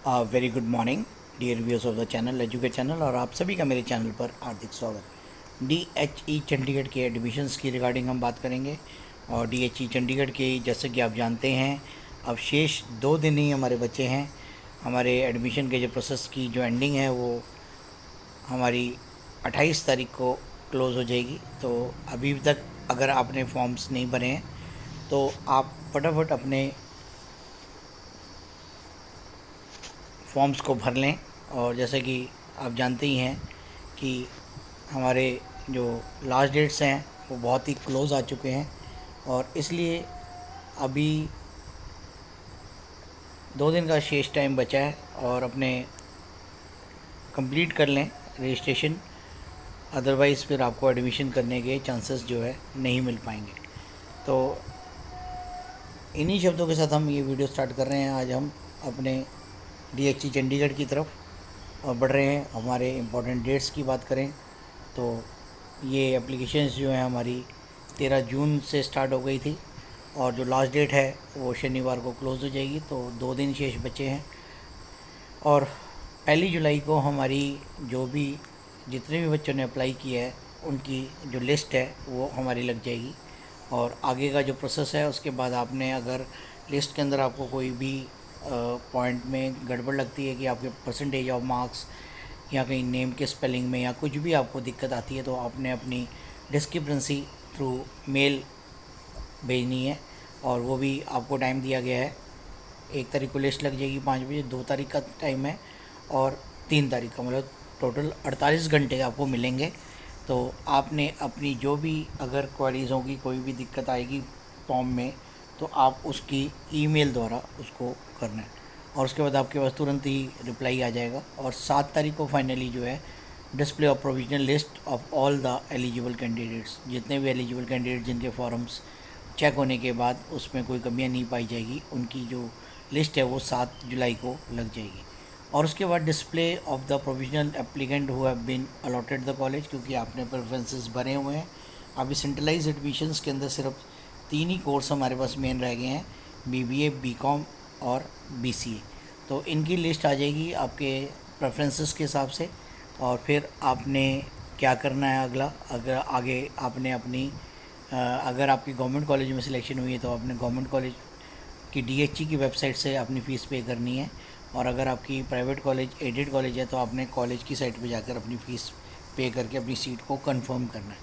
Very good morning dear viewers of the channel educate channel, और आप सभी का मेरे चैनल पर हार्दिक स्वागत। DHE चंडीगढ़ के एडमिशन्स की रिगार्डिंग हम बात करेंगे। और DHE चंडीगढ़ के जैसे कि आप जानते हैं, अब शेष 2 दिन ही हमारे बच्चे हैं। हमारे एडमिशन के जो प्रोसेस की जो एंडिंग है वो हमारी 28 तारीख को क्लोज़ हो जाएगी। तो अभी तक अगर आपने फॉर्म्स नहीं भरे हैं तो आप फटाफट अपने फॉर्म्स को भर लें। और जैसे कि आप जानते ही हैं कि हमारे जो लास्ट डेट्स हैं वो बहुत ही क्लोज़ आ चुके हैं, और इसलिए अभी 2 दिन का शेष टाइम बचा है और अपने कंप्लीट कर लें रजिस्ट्रेशन। अदरवाइज़ फिर आपको एडमिशन करने के चांसेस जो है नहीं मिल पाएंगे। तो इन्हीं शब्दों के साथ हम ये वीडियो स्टार्ट कर रहे हैं। आज हम अपने DHE चंडीगढ़ की तरफ और बढ़ रहे हैं। हमारे इम्पोर्टेंट डेट्स की बात करें तो ये एप्लीकेशंस जो हैं हमारी 13 जून से स्टार्ट हो गई थी, और जो लास्ट डेट है वो शनिवार को क्लोज़ हो जाएगी। तो 2 दिन शेष बचे हैं, और 1 जुलाई को हमारी जो भी जितने भी बच्चों ने अप्लाई किया है उनकी जो लिस्ट है वो हमारी लग जाएगी। और आगे का जो प्रोसेस है उसके बाद आपने अगर लिस्ट के अंदर आपको कोई भी पॉइंट में गड़बड़ लगती है कि आपके परसेंटेज ऑफ मार्क्स या कहीं नेम के स्पेलिंग में या कुछ भी आपको दिक्कत आती है, तो आपने अपनी डिस्क्रिपेंसी थ्रू मेल भेजनी है। और वो भी आपको टाइम दिया गया है। 1 तारीख को लिस्ट लग जाएगी 5 बजे, 2 तारीख का टाइम है, और 3 तारीख का, मतलब टोटल 48 घंटे आपको मिलेंगे। तो आपने अपनी जो भी अगर क्वेरीज होगी, कोई भी दिक्कत आएगी फॉर्म में, तो आप उसकी ईमेल द्वारा उसको करना है, और उसके बाद आपके पास तुरंत ही रिप्लाई आ जाएगा। और 7 तारीख को फाइनली जो है display of provisional list of all the eligible candidates, जितने भी एलिजिबल कैंडिडेट जिनके फॉर्म्स चेक होने के बाद उसमें कोई कमियां नहीं पाई जाएगी, उनकी जो लिस्ट है वो 7 जुलाई को लग जाएगी। और उसके बाद display of the provisional applicant who have been allotted the college, क्योंकि आपने प्रेफरेंसेस भरे हुए हैं। अभी सेंट्रलाइज एडमिशन्स के अंदर सिर्फ 3 ही कोर्स हमारे पास मेन रह गए हैं, BBA, BCom और BCA। तो इनकी लिस्ट आ जाएगी आपके प्रेफरेंसेस के हिसाब से। और फिर आपने क्या करना है अगला, अगर आगे आपने अपनी अगर आपकी गवर्नमेंट कॉलेज में सिलेक्शन हुई है तो आपने गवर्नमेंट कॉलेज की DHE की वेबसाइट से अपनी फ़ीस पे करनी है। और अगर आपकी प्राइवेट कॉलेज एडेड कॉलेज है तो आपने कॉलेज की साइट पे जाकर अपनी फ़ीस पे करके अपनी सीट को कंफर्म करना है।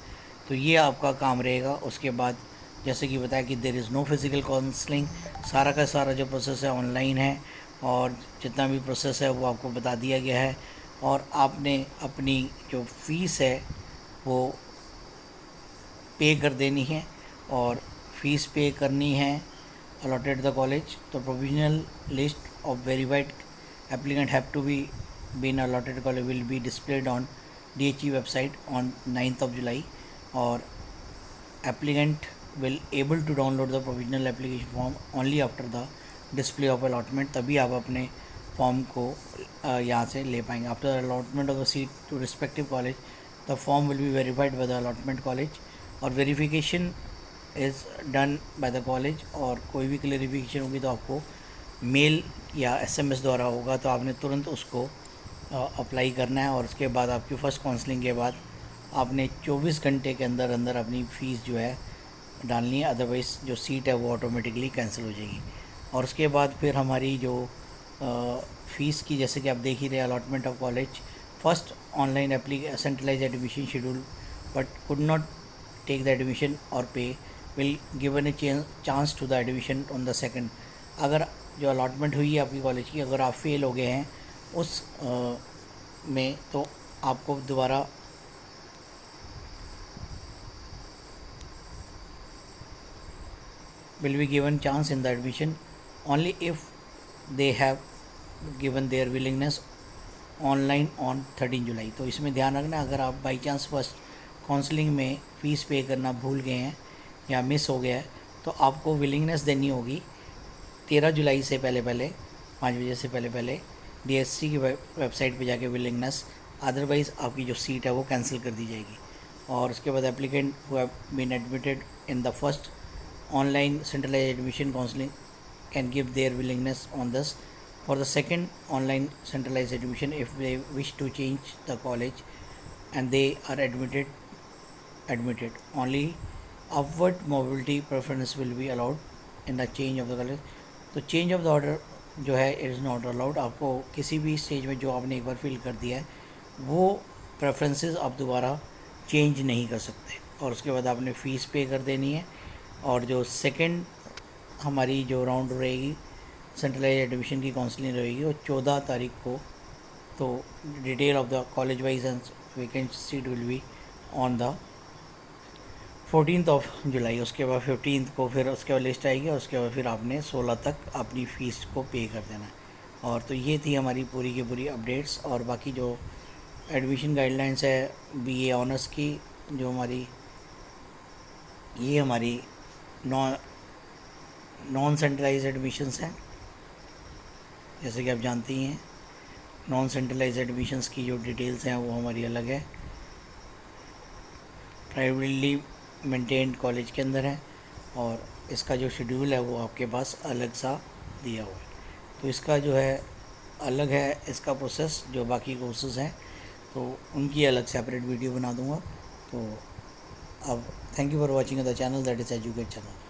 तो ये आपका काम रहेगा। उसके बाद जैसे कि बताया कि there is no physical counselling, सारा का सारा जो प्रोसेस है ऑनलाइन है, और जितना भी प्रोसेस है वो आपको बता दिया गया है। और आपने अपनी जो फ़ीस है वो पे कर देनी है, और फीस पे करनी है allotted the college. The provisional list of verified applicant have to be been allotted college will be displayed on DHE website on 9th of July, और applicant will able to download the provisional application form only after the display of allotment। तभी आप अपने form को यहाँ से ले पाएंगे। After allotment of the seat to respective college the form will be verified by the allotment college, और verification is done by the college. और कोई भी क्लेरिफिकेशन होगी तो आपको मेल या SMS द्वारा होगा, तो आपने तुरंत उसको अप्लाई करना है। और उसके बाद आपकी फ़र्स्ट काउंसलिंग के बाद आपने 24 घंटे के अंदर अंदर अपनी फ़ीस जो है डालनी है, अदरवाइज़ जो सीट है वो ऑटोमेटिकली कैंसिल हो जाएगी। और उसके बाद फिर हमारी जो फ़ीस की, जैसे कि आप देख ही रहे, allotment of college first online centralize admission schedule but could not take the admission और पे will given a chance to the admission on the second. अगर जो अलॉटमेंट हुई है आपकी कॉलेज की, अगर आप फेल हो गए हैं उस में, तो आपको दोबारा will be given chance in the admission only if they have given their willingness online on 13 जुलाई। तो इसमें ध्यान रखना, अगर आप बाई चांस फर्स्ट काउंसलिंग में फ़ीस पे करना भूल गए हैं या मिस हो गया है, तो आपको विलिंगनेस देनी होगी 13 जुलाई से पहले 5 बजे से पहले DHC की वेबसाइट पे जाके विलिंगनेस, अदरवाइज़ आपकी जो सीट है वो कैंसिल कर दी जाएगी। और उसके बाद applicant who have been admitted in the first online centralize admission counselling can give their willingness on this For the second online centralized admission, if they wish to change the college and they are admitted, only upward mobility preference will be allowed in the change of the college. तो change of the order जो है it is not allowed. आपको किसी भी stage में जो आपने एक बार फिल कर दिया है वो प्रेफरेंसेस आप दोबारा चेंज नहीं कर सकते, और उसके बाद आपने फ़ीस पे कर देनी है. और जो सेकंड हमारी जो राउंड रहेगी सेंट्रलाइज एडमिशन की काउंसलिंग रहेगी वो 14 तारीख को. तो detail of the college wise and vacant seat will be on the 14th of July. उसके बाद 15th को फिर उसके बाद लिस्ट आएगी, और उसके बाद फिर आपने 16 तक अपनी फ़ीस को पे कर देना है. और तो ये थी हमारी पूरी की पूरी अपडेट्स. और बाकी जो एडमिशन गाइडलाइंस है बीए ऑनर्स की, जो हमारी ये हमारी नॉन सेंट्रलाइज एडमिशन्स हैं, जैसे कि आप जानते ही हैं. नॉन सेंट्रलाइज एडमिशन्स की जो डिटेल्स हैं वो हमारी अलग है, प्राइवेटली मेंटेन्ड कॉलेज के अंदर है, और इसका जो शेड्यूल है वो आपके पास अलग सा दिया हुआ है. तो इसका जो है अलग है इसका प्रोसेस. जो बाकी कोर्सेज़ हैं तो उनकी अलग सेपरेट वीडियो बना दूंगा. तो अब thank you for watching the channel that is educate channel.